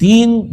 3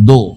2.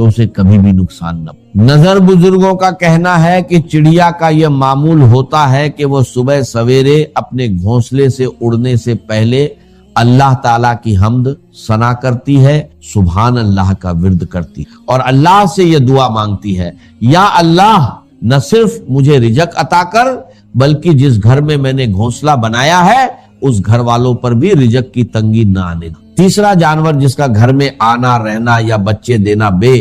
تو اسے کبھی بھی نقصان نہ پہنچے۔ نظر بزرگوں کا کہنا ہے کہ چڑیا کا یہ معمول ہوتا ہے کہ وہ صبح سویرے اپنے گھونسلے سے اڑنے سے پہلے اللہ تعالیٰ کی حمد ثنا کرتی ہے، سبحان اللہ کا ورد کرتی ہے اور اللہ سے یہ دعا مانگتی ہے، یا اللہ نہ صرف مجھے رزق عطا کر بلکہ جس گھر میں میں نے گھونسلہ بنایا ہے اس گھر والوں پر بھی رزق کی تنگی نہ آنے دے۔ تیسرا جانور جس کا گھر میں آنا رہنا یا بچے دینا بے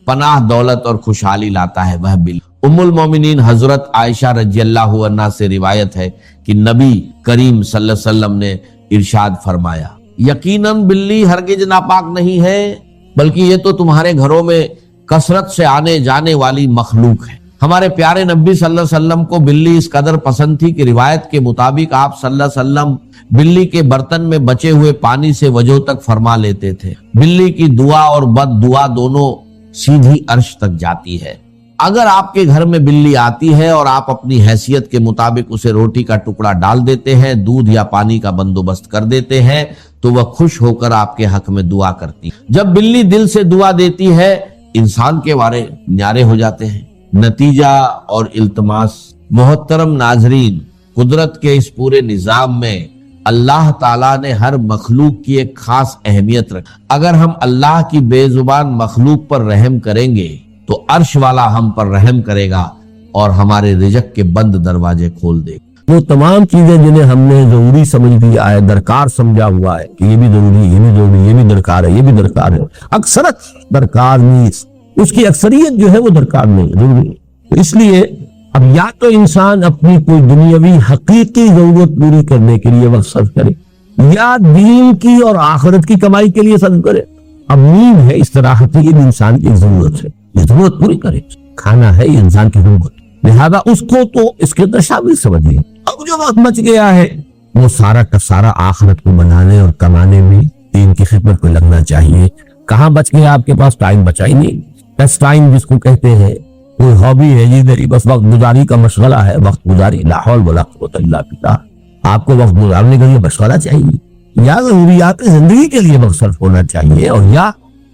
پناہ دولت اور خوشحالی لاتا ہے وہ بلی۔ ام المومنین حضرت عائشہ رضی اللہ عنہا سے روایت ہے کہ نبی کریم صلی اللہ علیہ وسلم نے ارشاد فرمایا، یقیناً بلی ہرگز ناپاک نہیں ہے بلکہ یہ تو تمہارے گھروں میں کثرت سے آنے جانے والی مخلوق ہے۔ ہمارے پیارے نبی صلی اللہ علیہ وسلم کو بلی اس قدر پسند تھی کہ روایت کے مطابق آپ صلی اللہ علیہ وسلم بلی کے برتن میں بچے ہوئے پانی سے وجو تک فرما لیتے تھے۔ بلی کی دعا اور بد دعا دونوں سیدھی عرش تک جاتی ہے۔ اگر آپ کے گھر میں بلی آتی ہے اور آپ اپنی حیثیت کے مطابق اسے روٹی کا ٹکڑا ڈال دیتے ہیں، دودھ یا پانی کا بندوبست کر دیتے ہیں تو وہ خوش ہو کر آپ کے حق میں دعا کرتی ہے۔ جب بلی دل سے دعا دیتی ہے انسان کے وارے نیارے ہو جاتے ہیں۔ نتیجہ اور التماس، محترم ناظرین، قدرت کے اس پورے نظام میں اللہ تعالیٰ نے ہر مخلوق کی ایک خاص اہمیت رکھی۔ اگر ہم اللہ کی بے زبان مخلوق پر رحم کریں گے تو عرش والا ہم پر رحم کرے گا اور ہمارے رزق کے بند دروازے کھول دے گا۔ وہ تمام چیزیں جنہیں ہم نے ضروری سمجھ لیا ہے، درکار سمجھا ہوا ہے کہ یہ بھی ضروری، یہ بھی ضروری، یہ بھی درکار ہے، یہ بھی درکار ہے، اکثرت درکار نہیں، اس کی اکثریت جو ہے وہ درکار نہیں ضروری۔ تو اس لیے اب یا تو انسان اپنی کوئی دنیاوی حقیقی ضرورت پوری کرنے کے لیے وقت صرف کرے یا دین کی اور آخرت کی کمائی کے لیے صرف کرے۔ اب نیند ہے، استراحت ہے، یہ انسان کی ضرورت ہے، یہ ضرورت پوری کرے۔ کھانا ہے، یہ انسان کی ضرورت، لہذا اس کو تو اس کے اندر شامل سمجھیے۔ اب جو وقت بچ گیا ہے وہ سارا کا سارا آخرت کو بنانے اور کمانے میں دین کی خدمت کو لگنا چاہیے۔ کہاں بچ گیا آپ کے پاس؟ ٹائم بچا ہی نہیں۔ ٹیسٹ ٹائم جس کو کہتے ہیں، کوئی ہابی ہے جی میری، بس وقت گزاری کا مشغلہ ہے، وقت گزاری، لا حول ولا قوت الا باللہ۔ آپ کو وقت گزارنے کے لیے مشغلہ چاہیے، یا ضروریات زندگی کے لیے وقت صرف ہونا چاہیے، اور یا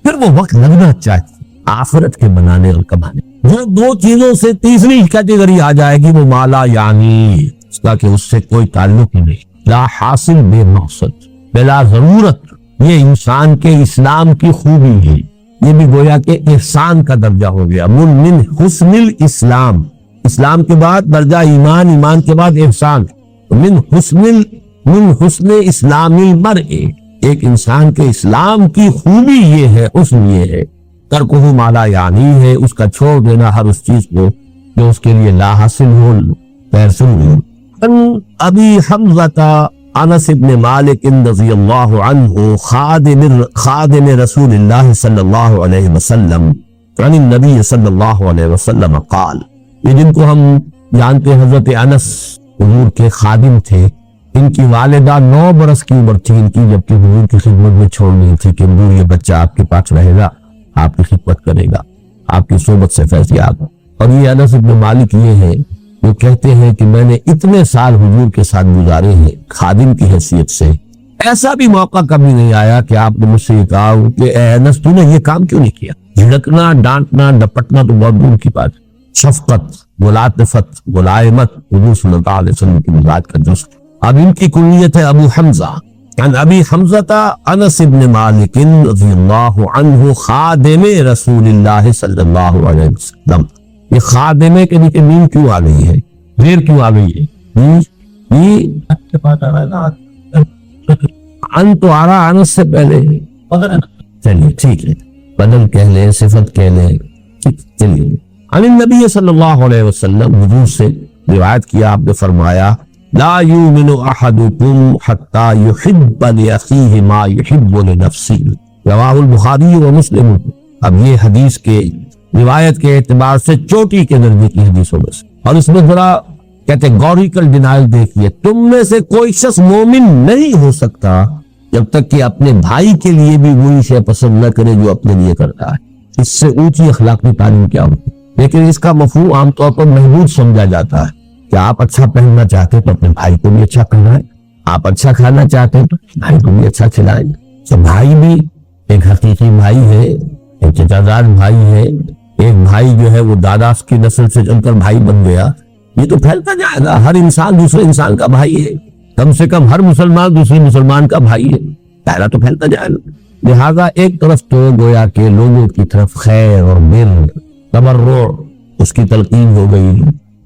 پھر وہ وقت لگنا چاہیے آخرت کے بنانے اور کمانے۔ جو دو چیزوں سے تیسری کیٹیگری آ جائے گی وہ مالا یعنی، اس کا کہ اس سے کوئی تعلق ہی نہیں، لا حاصل بے مقصد، بلا ضرورت، یہ انسان کے اسلام کی خوبی ہے۔ یہ بھی گویا کہ احسان کا درجہ ہو گیا، من حسن الاسلام، اسلام کے بعد درجہ ایمان، ایمان کے بعد احسان، من حسن اسلام المرء، ایک انسان کے اسلام کی خوبی یہ ہے، حسن یہ ہے، ترکہ مالا یعنی ہے، اس کا چھوڑ دینا ہر اس چیز کو جو اس کے لیے لا حاصل ہو، غیر ضروری۔ ابی حمزہ انس ابن مالک رضی اللہ عنہ خادم رسول اللہ صلی اللہ علیہ وسلم عن النبی صلی اللہ علیہ وسلم قال، یہ جن کو ہم جانتے ہیں حضرت انس حضور کے خادم تھے، ان کی والدہ 9 برس کی عمر تھی ان کی جبکہ حضور کی خدمت میں چھوڑ دی تھی کہ حضور یہ بچہ آپ کے پاس رہے گا، آپ کی خدمت کرے گا، آپ کی صحبت سے فیضیاب۔ اور یہ انس ابن مالک یہ ہے، وہ کہتے ہیں کہ میں نے اتنے سال حضور کے ساتھ گزارے ہیں خادم کی حیثیت سے، ایسا بھی موقع کبھی نہیں آیا کہ آپ نے مجھ سے یہ کہا کہ اے انس تو نے یہ کام کیوں نہیں کیا۔ جھڑکنا، ڈانٹنا، ڈپٹنا تو بہت دور کی بات، شفقت، ملاطفت، ملائمت، حضور صلی اللہ علیہ وسلم کی مزاج کا جز۔ اب ان کی کنیت ہے ابو حمزہ، عن ابی حمزہ انس بن مالک رضی اللہ عنہ خادم رسول اللہ صلی اللہ علیہ وسلم۔ یہ خادمے کے نیچے میم کیوں آ گئی ہے، زیر کیوں آ گئی ہے؟ ان تو آ رہا انس سے پہلے، چلیے ٹھیک ہے، بدل کہہ لیں، صفت کہہ لیں، چلیے۔ عن النبی صلی اللہ علیہ وسلم، حضور سے روایت کیا، آپ نے فرمایا لا یؤمن احدکم حتی یحب لاخیہ ما یحب لنفسہ، رواہ البخاری و مسلم۔ اب یہ حدیث کے روایت کے اعتبار سے چوٹی کے درجے کی حدیثوں میں سے، اور اس میں ذرا کیٹیگوریکل ڈینائل دیکھیے، تم میں سے کوئی شخص مومن نہیں ہو سکتا جب تک کہ اپنے بھائی کے لیے بھی وہی شے پسند نہ کرے جو اپنے لیے کرتا ہے۔ اس سے اونچی اخلاقی تعلیم کیا ہوتی، لیکن اس کا مفہوم عام طور پر محدود سمجھا جاتا ہے کہ آپ اچھا پہننا چاہتے تو اپنے بھائی کو بھی اچھا پہنائیں، آپ اچھا کھانا چاہتے تو بھائی کو بھی اچھا کھلائیں۔ تو بھائی بھی ایک حقیقی بھائی ہے، ایک چچا زاد بھائی ہے، ایک بھائی جو ہے وہ دادا کی نسل سے چل کر بھائی بن گیا، یہ تو پھیلتا جائے گا، ہر انسان دوسرے انسان کا بھائی ہے، کم سے کم ہر مسلمان دوسرے مسلمان کا بھائی ہے، دائرہ تو پھیلتا جائے گا۔ لہذا ایک طرف تو گویا کہ لوگوں کی طرف خیر اور بر تبرع اس کی تلقین ہو گئی،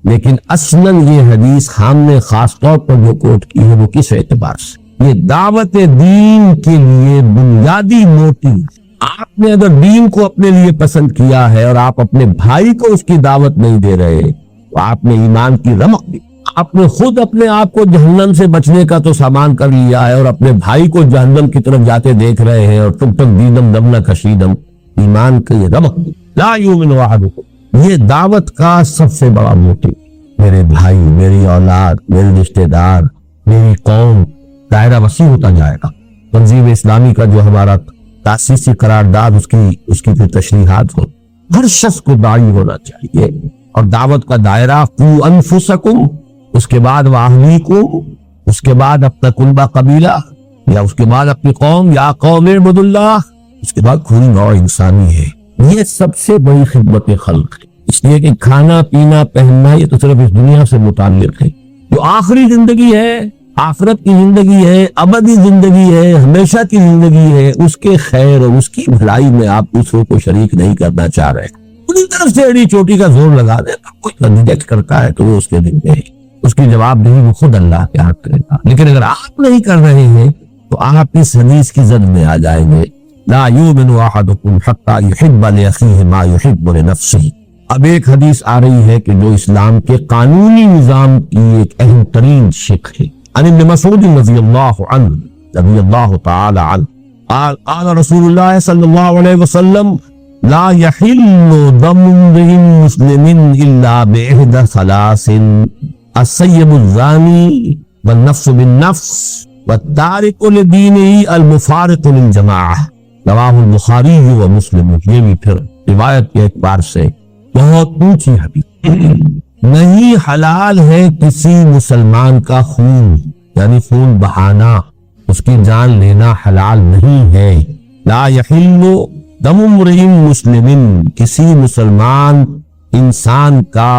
لیکن اصلاً یہ حدیث ہم نے خاص طور پر جو کوٹ کی ہے وہ کس اعتبار سے؟ یہ دعوت دین کے لیے بنیادی موٹی، آپ نے اگر دین کو اپنے لیے پسند کیا ہے اور آپ اپنے بھائی کو اس کی دعوت نہیں دے رہے تو آپ نے ایمان کی رمق دی، آپ نے خود اپنے آپ کو جہنم سے بچنے کا تو سامان کر لیا ہے اور اپنے بھائی کو جہنم کی طرف جاتے دیکھ رہے ہیں، اور تم تک دیدم دم نہ کشیدم، ایمان کی یہ رمق دی۔ لا یؤمن احدکم، یہ دعوت کا سب سے بڑا موٹو، میرے بھائی، میری اولاد، میرے رشتہ دار، میری قوم، دائرہ وسیع ہوتا جائے گا۔ تنظیم اسلامی کا جو ہمارا تاسیسی قرارداد، اس کی جو تشریحات ہو، ہر شخص کو داعی ہونا چاہیے، اور دعوت کا دائرہ قو انفسکم، اس کے بعد واہلیکم، اس کے بعد اپنا کنبہ قبیلہ، یا اس کے بعد اپنی قوم، یا قوم اعبدوا اللہ، اس کے بعد پوری نوع انسانی ہے۔ یہ سب سے بڑی خدمت خلق ہے، اس لیے کہ کھانا پینا پہننا یہ تو صرف اس دنیا سے متعلق ہے، جو آخری زندگی ہے، آخرت کی زندگی ہے، ابدی زندگی ہے، ہمیشہ کی زندگی ہے، اس کے خیر اور اس کی بھلائی میں آپ دوسروں کو شریک نہیں کرنا چاہ رہے، پوری طرف سے ایڑی چوٹی کا زور لگا دے، کوئی ریجیکٹ کرتا ہے تو وہ اس کے دل میں ہے، اس کی جواب دہی وہ خود اللہ کے ہاتھ کرے گا۔ لیکن اگر آپ نہیں کر رہے ہیں تو آپ اس حدیث کی زد میں آ جائیں گے، لا یؤمن احدکم حتی یحب لاخیہ ما یحب لنفسہ۔ اب ایک حدیث آ رہی ہے کہ جو اسلام کے قانونی نظام کی ایک اہم ترین شق ہے، عن ابن مسعود رضی اللہ تعالی عنہ قال قال رسول اللہ صلی اللہ علیہ وسلم لا يحل دم امرئ مسلم الا باحدى ثلاث السيب الزاني والنفس بالنفس والتارك لدينه المفارق للجماعة رواہ البخاری و مسلم۔ یہ بھی پھر روایت کے اعتبار سے بہت اونچی حدیث۔ نہیں حلال ہے کسی مسلمان کا خون، یعنی خون بہانا، اس کی جان لینا حلال نہیں ہے۔ لا یحل دم امرئ مسلم، کسی مسلمان انسان کا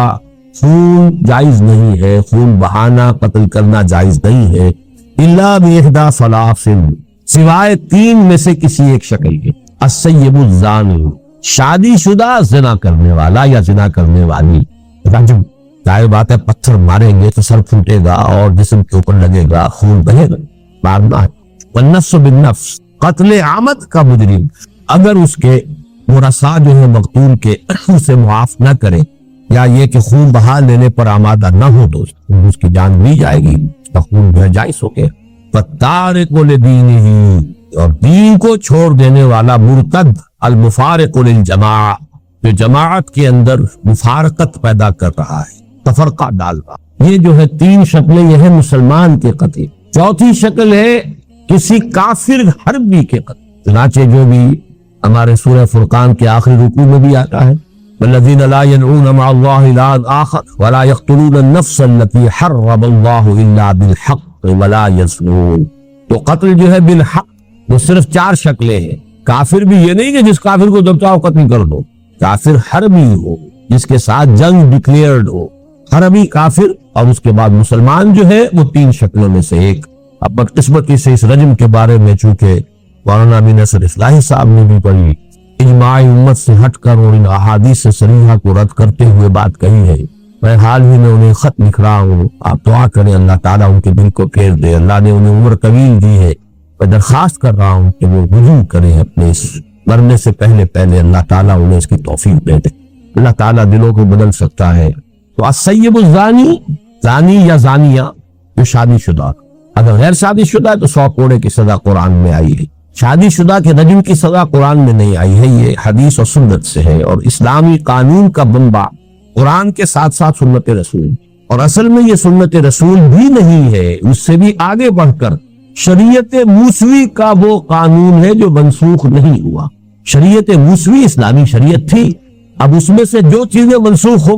خون جائز نہیں ہے، خون بہانا، قتل کرنا جائز نہیں ہے، الا باحدى ثلاث، سوائے تین میں سے کسی ایک شکل کے، السیب الزانی، شادی شدہ زنا کرنے والا یا زنا کرنے والی، رجم، ظاہر بات ہے پتھر ماریں گے تو سر پھوٹے گا اور جسم کے اوپر لگے گا، خون بہے گا، مارنا ہے۔ والنفس بالنفس، قتل عامد کا مجرم اگر اس کے مرثا جو ہے مقتول کے اسے معاف نہ کرے، یا یہ کہ خون بہا لینے پر آمادہ نہ ہو تو اس کی جان لی جائے گی، اس کا خون جو ہے جائز ہو گیا۔ فَالتَّارِقُ لِدِينِهِ، اور دین کو چھوڑ دینے والا مرتد، المفارق للجماعہ، جو جماعت کے اندر مفارقت پیدا کر رہا ہے، تفرقہ ڈال رہا۔ یہ جو ہے تین شکلیں یہ ہے مسلمان کے قتل۔ چوتھی شکل ہے کسی کافر حربی کے قتل، چنانچہ جو بھی ہمارے سورہ فرقان کے آخری رکوع میں بھی آتا ہے، والذین لا يدعون مع اللہ الہا آخر ولا يقتلون النفس التي حرم اللہ الا بالحق ولا يزنون۔ تو قتل جو ہے بالحق وہ صرف چار شکلیں ہیں۔ کافر بھی یہ نہیں کہ جس کافر کو جب چاہو قتل کر دو، کافر حربی ہو جس کے ساتھ جنگ ڈکلیئرڈ ہو، حربی کافر، اور اس کے بعد مسلمان جو ہے وہ تین شکلوں میں سے ایک۔ اب بدقسمتی سے اس رجم کے بارے میں چونکہ مولانا امین نصر اصلاحی صاحب نے بھی پڑھی، اجماع امت سے ہٹ کر اور ان احادیث صریحہ کو رد کرتے ہوئے بات کہی ہے، میں حال ہی میں انہیں خط لکھ رہا ہوں، آپ دعا کریں اللہ تعالیٰ ان کے دل کو پھیر دے، اللہ نے انہیں عمر طویل دی ہے، میں درخواست کر رہا ہوں کہ وہ رجوع کریں اپنے اس مرنے سے پہلے اللہ تعالیٰ انہیں اس کی توفیق دے دے، اللہ تعالیٰ دلوں کو بدل سکتا ہے۔ تو السیب الزانی، زانی یا زانیہ جو شادی شدہ، اگر غیر شادی شدہ ہے تو 100 کوڑے کی سزا قرآن میں آئی ہے، شادی شدہ کے رجم کی سزا قرآن میں نہیں آئی ہے، یہ حدیث اور سنت سے ہے، اور اسلامی قانون کا بنبا قرآن کے ساتھ ساتھ سنت رسول، اور اصل میں یہ سنت رسول بھی نہیں ہے، اس سے بھی آگے بڑھ کر شریعت موسوی کا وہ قانون ہے جو منسوخ نہیں ہوا۔ شریعت موسوی اسلامی شریعت تھی، اب اس میں سے جو چیزیں منسوخ ہو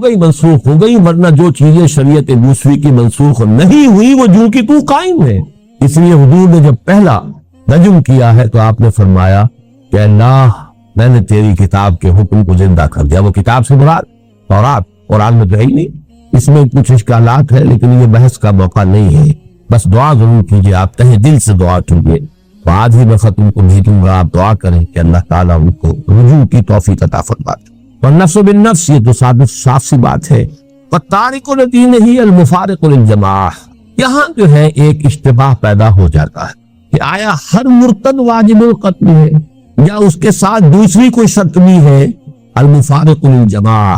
گئی، ورنہ جو چیزیں شریعت موسوی کی منسوخ نہیں ہوئی وہ جو کی تو قائم ہے۔ اس لیے حضور نے جب پہلا رجم کیا ہے تو آپ نے فرمایا کہ اللہ میں نے تیری کتاب کے حکم کو زندہ کر دیا. وہ کتاب سے مراد تورات، قرآن میں تو ہے ہی نہیں. اس میں کچھ اشکالات ہیں لیکن یہ بحث کا موقع نہیں ہے. بس دعا ضرور کیجیے، آپ تہ دل سے دعا کیجیے. تو آج ہی میں خط ان کو بھیجوں گا، آپ دعا کریں کہ اللہ تعالیٰ ان کو رجوع کی توفیق عطا فرمائے. والنفس بالنفس، یہ تو صاف سی بات ہے. والتارک لدینہ المفارق للجماعہ، یہاں جو ہے ایک اشتباہ پیدا ہو جاتا ہے کہ آیا ہر مرتد واجب القتل ہے یا اس کے ساتھ دوسری کوئی شرط بھی ہے. المفارق للجماعہ،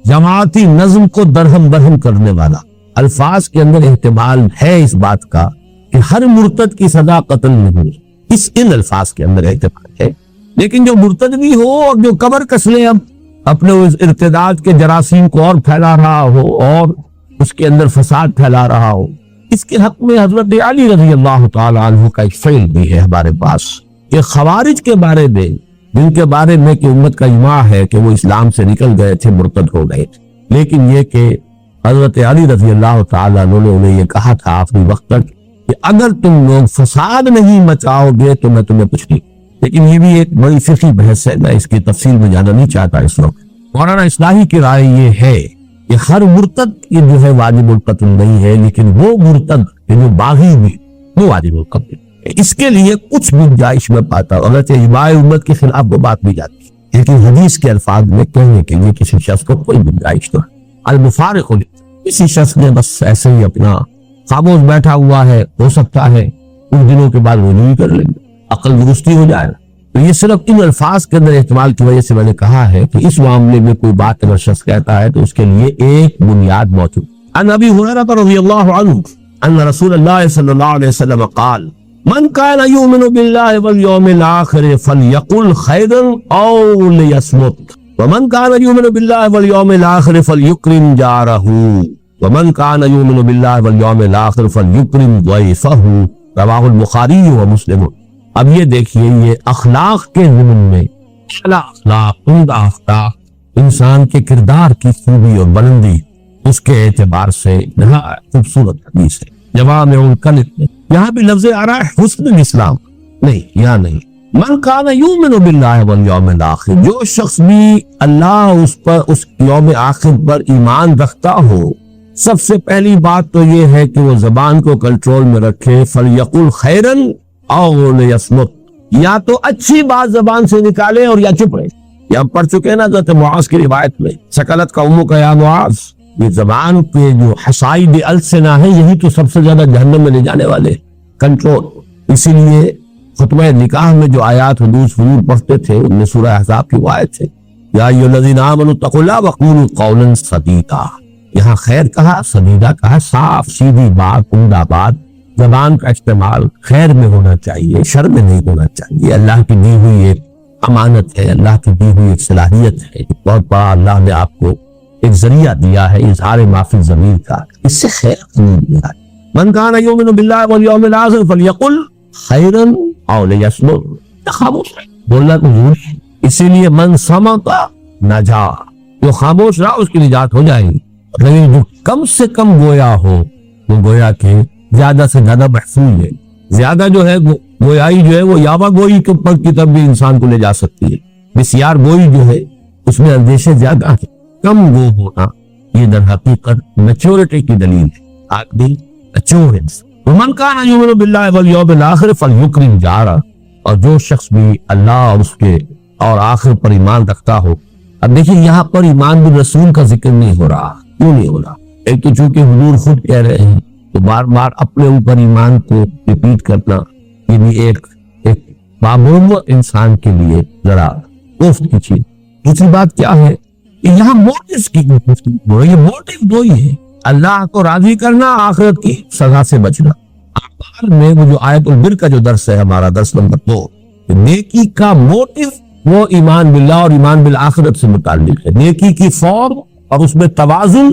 جماعتی نظم کو درہم برہم کرنے والا. الفاظ کے اندر احتمال ہے اس بات کا کہ ہر مرتد کی سزا قتل نہیں، ان الفاظ کے اندر احتمال ہے. لیکن جو مرتد بھی ہو اور جو کمر کس لے اب اپنے اس ارتداد کے جراثیم کو اور پھیلا رہا ہو اور اس کے اندر فساد پھیلا رہا ہو، اس کے حق میں حضرت علی رضی اللہ تعالی عنہ کا ایک فعل بھی ہے ہمارے پاس. یہ خوارج کے بارے میں، جن کے بارے میں کہ امت کا اجماع ہے کہ وہ اسلام سے نکل گئے تھے، مرتد ہو گئے، لیکن یہ کہ حضرت علی رضی اللہ تعالی عنہ نے انہیں یہ کہا تھا آخری وقت تک کہ اگر تم لوگ فساد نہیں مچاؤ گے تو میں تمہیں کچھ نہیں. لیکن یہ بھی ایک بڑی فقہی بحث ہے، میں اس کی تفصیل میں جانا نہیں چاہتا اس وقت. مولانا اصلاحی کی رائے یہ ہے کہ ہر مرتد یہ جو ہے واجب القتل نہیں ہے، لیکن وہ مرتد جو باغی بھی وہ واجب القتل. اس کے لیے کچھ گنجائش میں پاتا ہوں، اگرچہ اجماع امت کے خلاف وہ بات بھی جاتی ہے، لیکن حدیث کے الفاظ میں کہنے کے لیے کسی شخص کو کوئی گنجائش تو ہے. المفارق ہو، کسی شخص نے بس ایسے ہی اپنا خاموش بیٹھا ہوا ہے، ہو سکتا ہے کچھ دنوں کے بعد رجوع کر لیں گے، عقل درستی ہو جائے. تو یہ صرف ان الفاظ کے اندر احتمال کی وجہ سے میں نے کہا ہے کہ اس معاملے میں کوئی بات اگر شخص کہتا ہے تو اس کے لیے ایک بنیاد موجود. عن ابی ہریرہ رضی اللہ عنہ ان رسول اللہ صلی اللہ علیہ وسلم قال من كان يؤمن بالله واليوم الاخر فليقل خيرا او ليصمت ومن كان يؤمن بالله واليوم الاخر فليكرم جاره ومن كان يؤمن بالله واليوم الاخر فليكرم ضيفه رواه البخاری ومسلم. اب یہ دیکھیے، یہ اخلاق کے ضمن میں اخلاق عمدہ اخلاق انسان کے کردار کی خوبی اور بلندی، اس کے اعتبار سے یہاں خوبصورت حدیث ہے. جوامع الکلم، یہاں بھی لفظ آ رہا ہے حسن الاسلام، نہیں یہاں نہیں. من کان یؤمن باللہ والیوم الاخر، جو شخص بھی اللہ اس یوم آخر پر ایمان رکھتا ہو، سب سے پہلی بات تو یہ ہے کہ وہ زبان کو کنٹرول میں رکھے. فلیقل خیرا او لیصمت، یا تو اچھی بات زبان سے نکالے اور یا چپ رہے. یہ ہم پڑھ چکے ہیں نا حضرت معاذ کی روایت میں، سکلت قومک یا معاذ. یہ زبان پہ جو حصائد السنہ ہے، یہی تو سب سے زیادہ جہنم میں لے جانے والے، کنٹرول. اسی لیے خطبہ نکاح میں جو آیات حضور پڑھتے تھے ان میں سورہ احزاب کی وہ آیت ہے، یا ایھا الذین آمنوا اتقوا اللہ وقولوا قولا سدیدا. یہاں خیر کہا، سدیدہ کہا، صاف سیدھی بات، عمدہ بات. زبان کا استعمال خیر میں ہونا چاہیے، شر میں نہیں ہونا چاہیے. اللہ کی دی ہوئی ایک امانت ہے، اللہ کی دی ہوئی ایک صلاحیت ہے، بہت بڑا اللہ نے آپ کو ایک ذریعہ دیا ہے اظہار ما فی الضمیر کا، اس سے خیر قبول دیا ہے. من کان یؤمن باللہ والیوم الاخر فلیقل خیرا او لیصمت، خاموش بولنا تو ضروری ہے. اسی لیے من صمت نجا، جو خاموش رہا اس کی نجات ہو جائے گی. لیکن جو کم سے کم گویا ہو وہ گویا کہ زیادہ سے زیادہ محفوظ ہے. زیادہ جو ہے گویائی جو ہے وہ یاوہ گوئی کے اوپر کی طرف بھی انسان کو لے جا سکتی ہے. بسیار گوئی جو ہے اس میں اندیشے زیادہ ہیں. کم گو ہونا یہ در حقیقت میچورٹی کی دلیل ہے، آدمی میچور ہے. ومن کان یؤمن باللہ والیوم الاخر فلیکرم جارہ، اور جو شخص بھی اللہ اور اس کے اور آخر پر ایمان رکھتا ہو. اب دیکھیں یہاں پر ایمان بالرسول کا ذکر نہیں ہو رہا. کیوں نہیں ہو رہا؟ ایک تو چونکہ حضور خود کہہ رہے ہیں تو بار بار اپنے اوپر ایمان کو ریپیٹ کرنا یہ بھی ایک بامروت انسان کے لیے ذرا افت کی چیز. دوسری بات کیا ہے کہ یہاں موٹیوز کی یہ موٹیو دو ہی ہے، اللہ کو راضی کرنا، آخرت کی سزا سے بچنا. اعمال میں وہ جو آیت البر کا جو درس ہے ہمارا درس نمبر 2، نیکی کا موٹیو وہ ایمان باللہ اور ایمان بالآخرت سے متعلق ہے. نیکی کی فارم اور اس میں توازن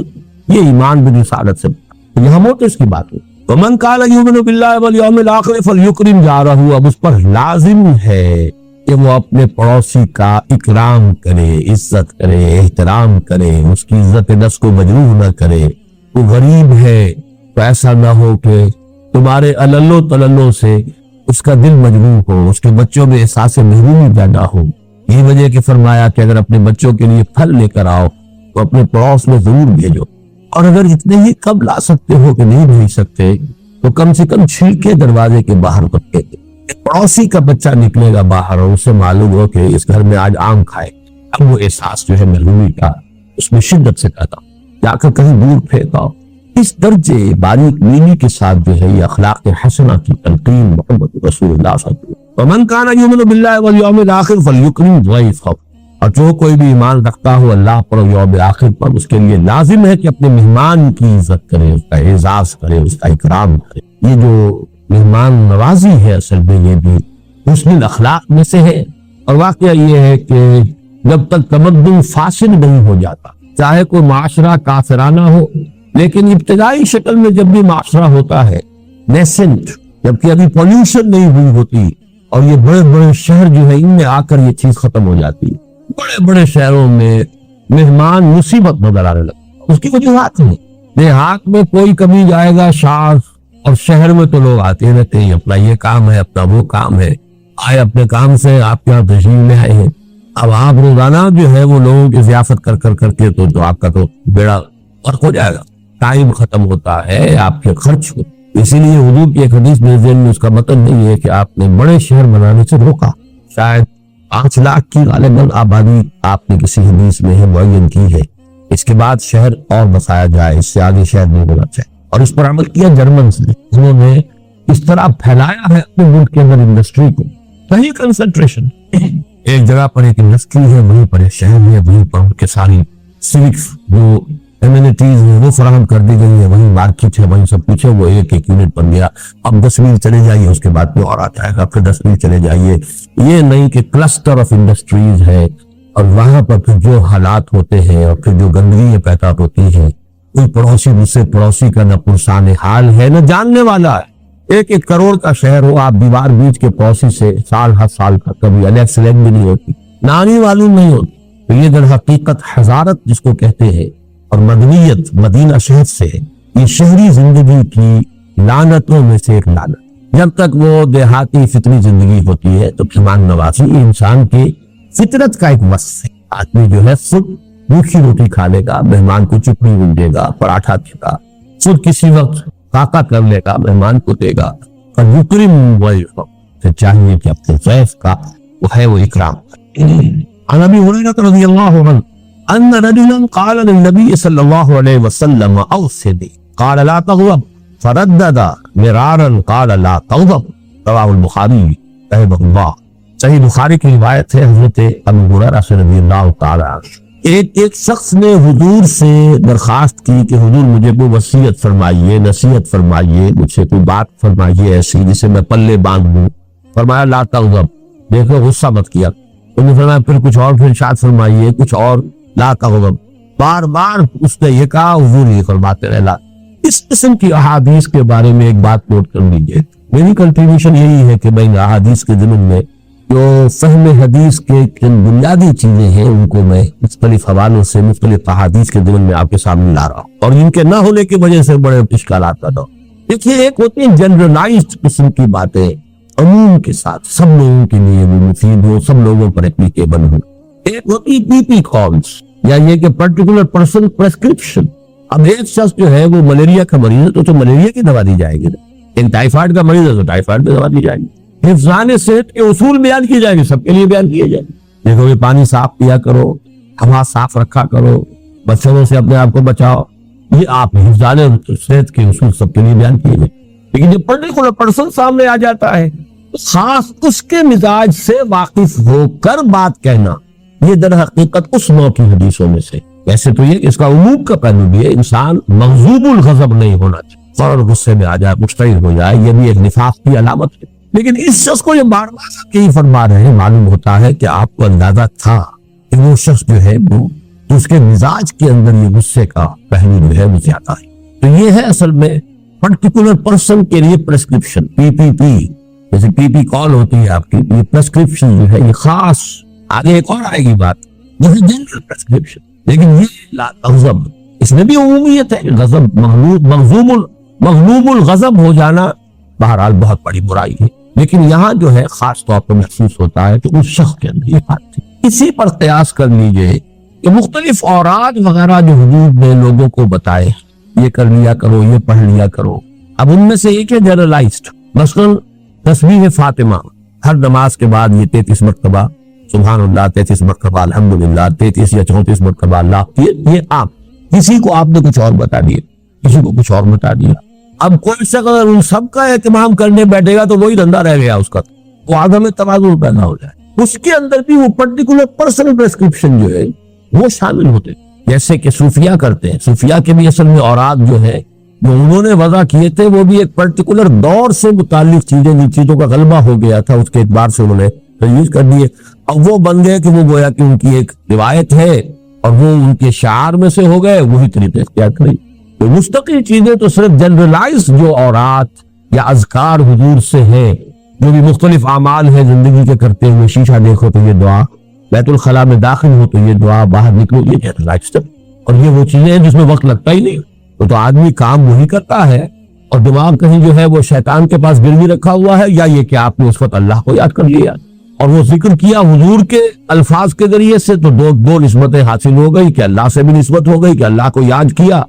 یہ ایمان بالرسالت سے. یہاں موٹیوز کی بات ہے. ومن کان یؤمن باللہ والیوم الاخر فلیکرم جارہ، اب اس پر لازم ہے کہ وہ اپنے پڑوسی کا اکرام کرے، عزت کرے، احترام کرے، اس کی عزت نفس کو مجروح نہ کرے. وہ غریب ہے تو ایسا نہ ہو کہ تمہارے عللو تللو سے اس کا دل مجروح ہو، اس کے بچوں میں احساس محرومی پیدا ہو. یہ وجہ کہ فرمایا کہ اگر اپنے بچوں کے لیے پھل لے کر آؤ تو اپنے پڑوس میں ضرور بھیجو، اور اگر اتنے ہی کم لا سکتے ہو کہ نہیں بھیج سکتے تو کم سے کم چھلکے دروازے کے باہر رکھے دے۔ پڑوسی کا بچہ نکلے گا باہر اور اسے معلوم ہو کہ اس گھر میں آج آم کھائے، اب وہ احساس جو ہے محرومی کا اس میں شدت سے کہتا ہوں جا کر کہیں دور پھینکاؤ۔ اس درجے باریک بینی کے ساتھ جو ہے یہ اخلاق حسنہ کی تلقین محمد رسول اللہ صلی اللہ علیہ وسلم۔ وَمَنْ كَانَ يُؤْمِنُ بِاللَّهِ وَالْيَوْمِ الْآخِرِ فَلْيُكْرِمْ ضَيْفَهُ، اور جو کوئی بھی ایمان رکھتا ہو اللہ پر اور یوم آخر پر، اس کے لیے لازم ہے کہ اپنے مہمان کی عزت کرے، اس کا اعزاز کرے، اس کا اکرام کرے۔ یہ جو مہمان نوازی ہے اصل میں یہ بھی حسن اخلاق میں سے ہے، اور واقعہ یہ ہے کہ جب تک تمدن فاسد نہیں ہو جاتا، چاہے کوئی معاشرہ کافرانہ ہو، لیکن ابتدائی شکل میں جب بھی معاشرہ ہوتا ہے نیسنٹ، جبکہ ابھی پولیوشن نہیں ہوئی ہوتی، اور یہ بڑے بڑے شہر جو ہے ان میں آ کر یہ چیز ختم ہو جاتی ہے۔ بڑے بڑے شہروں میں مہمان مصیبت نظر آنے لگتا، اس کی وجوہات ہیں۔ دیہات میں کوئی کبھی جائے گا شاذ، اور شہر میں تو لوگ آتے رہتے ہیں، اپنا یہ کام ہے، اپنا وہ کام ہے، آئے اپنے کام سے آپ کے یہاں تشریف لے آئے ہیں۔ اب آپ روزانہ جو ہے وہ لوگوں کی ضیافت کر کے تو آپ کا تو بیڑا غرق ہو جائے گا، ٹائم ختم ہوتا ہے، آپ کے خرچ ہو۔ اسی لیے حضور کی ایک حدیث میرے ذہن میں اس کا مطلب نہیں ہے کہ آپ نے بڑے شہر بنانے سے روکا، شاید 5 لاکھ کی غالباً آبادی آپ نے کسی حدیث میں معین کی ہے، اس کے بعد شہر اور بسایا جائے، اس سے آگے شہر نہیں ہونا چاہیے۔ اور اس پر عمل کیا جرمنز نے، انہوں نے اس طرح پھیلایا ہے اپنے ملک کے اندر انڈسٹری کو، صحیح کنسنٹریشن، ایک جگہ پر ایک انڈسٹری ہے، وہیں پر ایک شہر ہے، وہیں پر ان کے ساری سوکس جو ایمینٹیز ہیں وہ فراہم کر دی گئی ہے، وہیں مارکیٹ ہے، وہیں سب کچھ ہے، وہ ایک یونٹ بن گیا۔ اب 10 میل چلے جائیے، اس کے بعد کوئی اور آتا ہے، پھر 10 میل چلے جائیے۔ یہ نہیں کہ کلسٹر آف انڈسٹریز ہے، اور وہاں پر پھر جو حالات ہوتے ہیں اور پھر جو گندگی پیدا ہوتی ہے، کوئی پڑوسی دوسرے پڑوسی کا نہ پرسان حال ہے نہ جاننے والا ہے۔ 1-1 کروڑ کا شہر ہو، آپ دیوار بیچ کے پڑوسی سے سال ہر سال کا کبھی الیکس بھی نہیں ہوتی، نانی معلوم نہیں ہوتی۔ تو یہ در حقیقت حضارت جس کو کہتے ہیں اور مدنیت مدینہ شہر سے ہے، یہ شہری زندگی کی لعنتوں میں سے ایک لعنت۔ جب تک وہ دیہاتی فطری زندگی ہوتی ہے تو مہمان نوازی انسان کی فطرت کا ایک وصف ہے۔ آدمی جو ہے خود روکھی روٹی کھا لے گا، مہمان کو چپڑی دے گا، پراٹھا دے گا، خود کسی وقت کاکا کر لے گا، مہمان کو دے گا، اور یکرم ضیفہ، سے چاہیے کہ اپنے ضیف کا وہ ہے وہ اکرام۔ عن ابی ہریرہ رضی اللہ عنہ ان رجلا قال للنبي صلی اللہ علیہ وسلم اوصنی قال لا تغضب فردد مرارا قال لا تغضب، رواه البخاری رحمہ اللہ۔ صحیح بخاری کی روایت ہے حضرت ابو ہریرہ سے رضی اللہ تعالی عنہ، ایک شخص نے حضور سے درخواست کی کہ حضور مجھے کوئی وصیت فرمائیے، نصیحت فرمائیے، مجھ سے کوئی بات فرمائیے ایسی جسے میں پلے باندھ دوں۔ فرمایا لا تغضب، دیکھو غصہ مت کیا۔ انہوں نے فرمایا پھر کچھ اور، پھر ارشاد فرمائیے کچھ اور، لا تغضب، بار بار اس نے یہ کہا، حضور یہ فرماتے رہے لا۔ اس قسم کی احادیث کے بارے میں ایک بات نوٹ کر لیجیے، میری کنٹریبیوشن یہی ہے کہ میں ان احادیث کے ضمن میں جو فہم حدیث کے جن بنیادی چیزیں ہیں ان کو میں مختلف حوالوں سے مختلف احادیث کے ضمن میں آپ کے سامنے لا رہا ہوں، اور ان کے نہ ہونے کی وجہ سے بڑے اشکالات پیدا ہو۔ دیکھیے، ایک ہوتی ہے جنرلائزڈ قسم کی باتیں، عموم کے ساتھ سب لوگوں کے لیے وہ مفید ہو، سب لوگوں پر اپلیکیبل ہو۔ ایک ہوتی پی پی کالز، یا یہ کہ پرٹیکولر پرسن پرسکرپشن۔ اب ایک شخص جو ہے وہ ملیریا کا مریض ہے تو ملیریا کی دوا دی جائے گی، ایک ٹائیفائڈ کا مریض ہے تو ٹائیفائڈ کی دوا دی جائے گی۔ حفظان صحت کے اصول بیان کیے جائیں گے، سب کے لیے بیان کیے جائیں گے۔ دیکھو یہ پانی صاف پیا کرو، ہوا صاف رکھا کرو، مچھروں سے اپنے آپ کو بچاؤ، یہ آپ حفظان صحت کے اصول سب کے لیے بیان کیے گئے۔ لیکن جب پرٹیکولر پرسن سامنے آ جاتا ہے، خاص اس کے مزاج سے واقف ہو کر بات کہنا، یہ در حقیقت اس نوع کی حدیثوں میں سے۔ ویسے تو یہ اس کا عموم کا پہلو بھی ہے، انسان مغضوب الغضب نہیں ہونا چاہیے، فوراً غصے میں آ جائے، مشتعل ہو جائے، یہ بھی ایک نفاق کی علامت ہے۔ لیکن اس شخص کو یہ بار بار یہی فرما رہے ہیں، معلوم ہوتا ہے کہ آپ کو اندازہ تھا کہ وہ شخص جو ہے وہ اس کے مزاج کے اندر یہ غصے کا پہلو جو ہے وہ زیادہ ہے۔ تو یہ ہے اصل میں پرٹیکولر پرسن کے لیے پرسکرپشن، پی پی پی، جیسے پی پی کال ہوتی ہے آپ کی، یہ پرسکرپشن جو ہے یہ خاص، آگے ایک اور آئے گی بات، جیسے جنرل پرسکرپشن۔ لیکن یہ لا تغضب، اس میں بھی عمومیت ہے، غضب مغلوب الغضب ہو جانا بہرحال بہت بڑی برائی ہے، لیکن یہاں جو ہے خاص طور پر محسوس ہوتا ہے کہ اس شخص کے اندر یہ بات تھی۔ اسی پر قیاس کر لیجئے کہ مختلف اوراد وغیرہ جو حضور نے لوگوں کو بتائے، یہ کر لیا کرو، یہ پڑھ لیا کرو، اب ان میں سے ایک ہے جنرلائزڈ، مثلا تسبیح فاطمہ ہر نماز کے بعد یہ 33 مرتبہ سبحان اللہ، 33 مرتبہ الحمدللہ، 33 یا 34 مرتبہ اللہ، یہ عام، کسی کو آپ نے کچھ اور بتا دیا، کسی کو کچھ اور بتا دیا۔ اب کوئی شخص اگر ان سب کا اہتمام کرنے بیٹھے گا تو وہی دھندا رہ گیا اس کا، وہ عدم توازن پیدا ہو جائے۔ اس کے اندر بھی وہ پرٹیکولر پرسنل پریسکرپشن جو ہے وہ شامل ہوتے ہیں، جیسے کہ صوفیہ کرتے ہیں۔ صوفیہ کے بھی اصل میں اوراد جو ہے جو انہوں نے وضع کیے تھے وہ بھی ایک پرٹیکولر دور سے متعلق چیزیں، جن چیزوں کا غلبہ ہو گیا تھا اس کے اعتبار سے انہوں نے تجویز کر دیے، اب وہ بن گئے کہ وہ گویا کہ ان کی ایک روایت ہے اور وہ ان کے شعار میں سے ہو گئے، وہی طریقے اختیار کریں۔ تو مستقل چیزیں تو صرف جنرلائز جو اورات یا اذکار حضور سے ہیں، جو بھی مختلف اعمال ہیں زندگی کے کرتے ہوئے، شیشہ دیکھو تو یہ دعا، بیت الخلاء میں داخل ہو تو یہ دعا، باہر نکلو یہ جنرلائزڈ، اور یہ وہ چیزیں ہیں جس میں وقت لگتا ہی نہیں، تو آدمی کام وہی کرتا ہے اور دماغ کہیں جو ہے وہ شیطان کے پاس گروی رکھا ہوا ہے، یا یہ کہ آپ نے اس وقت اللہ کو یاد کر لیا اور وہ ذکر کیا حضور کے الفاظ کے ذریعے سے، تو دو نسبتیں حاصل ہو گئی کہ اللہ سے بھی نسبت ہو گئی کہ اللہ کو یاد کیا،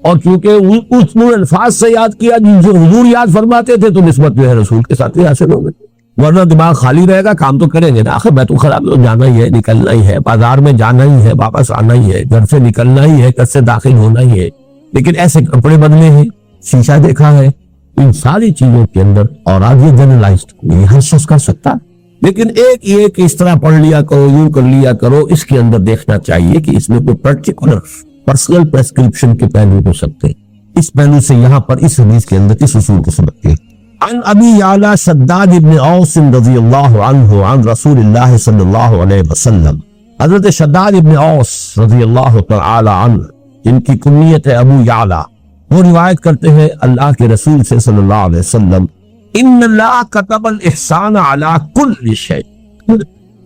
اور چونکہ اس نے الفاظ سے یاد کیا جن سے حضور یاد فرماتے تھے تو نسبت جو ہے رسول کے ساتھ ہی حاصل ہو گئی۔ ورنہ دماغ خالی رہے گا، کام تو کریں گے نا، آخر بیت الخلاء میں تو جانا ہی ہے، نکلنا ہی ہے، بازار میں جانا ہی ہے، واپس آنا ہی ہے، گھر سے نکلنا ہی ہے، گھر سے داخل ہونا ہی ہے، لیکن ایسے کپڑے بدلے ہیں، شیشہ دیکھا ہے، ان ساری چیزوں کے اندر اور آج یہ جنرلائزڈ یہ ہر شخص کر سکتا، لیکن ایک یہ کہ اس طرح پڑھ لیا کرو، یوں کر لیا کرو، اس کے اندر دیکھنا چاہیے کہ اس میں کوئی پرٹیکولر پرسنل پریسکرپشن کے پہلو ہو سکتے ہیں۔ اس پہلو سے یہاں پر اس حدیث کے اندر اس اصول کو سمجھتے ہیں۔ عن ابی یعلا شداد ابن اوس رضی اللہ عنہ عن رسول اللہ صلی اللہ علیہ وسلم، حضرت شداد ابن اوس رضی اللہ تعالی عنہ جن کی کنیت ہے ابو یعلا، وہ روایت کرتے ہیں اللہ کے رسول سے صلی اللہ علیہ وسلم، ان اللہ کتب الاحسان علی کل شیء،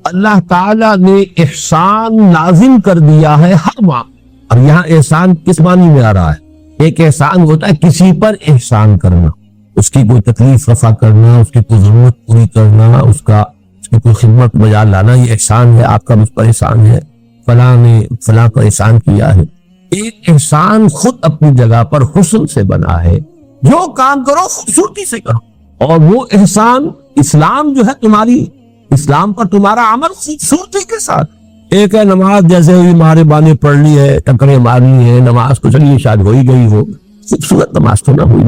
اللہ تعالیٰ نے احسان لازم کر دیا ہے ہر معاملے۔ اب یہاں احسان کس معنی میں آ رہا ہے؟ ایک احسان ہوتا ہے کسی پر احسان کرنا، اس کی کوئی تکلیف رفع کرنا، اس کی کوئی ضرورت پوری کرنا، اس کی کوئی خدمت بجا لانا، یہ احسان ہے، آپ کا مجھ پر احسان ہے، فلاں نے فلاں پر احسان کیا ہے۔ ایک احسان خود اپنی جگہ پر حسن سے بنا ہے، جو کام کرو خوبصورتی سے کرو، اور وہ احسان اسلام جو ہے تمہاری، اسلام پر تمہارا عمل خوبصورتی کے ساتھ۔ ایک ہے نماز جیسے ہوئی مارے بانے پڑھ لی ہے، ٹکریں مارنی ہے، نماز کو چلیے شاید ہو ہی گئی ہو، خوبصورت نماز تو نہ ہوئی،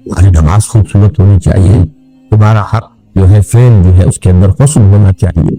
تمہاری نماز خوبصورت ہونی چاہیے، تمہارا حق جو ہے فعل جو ہے اس کے اندر حسن ہونا چاہیے۔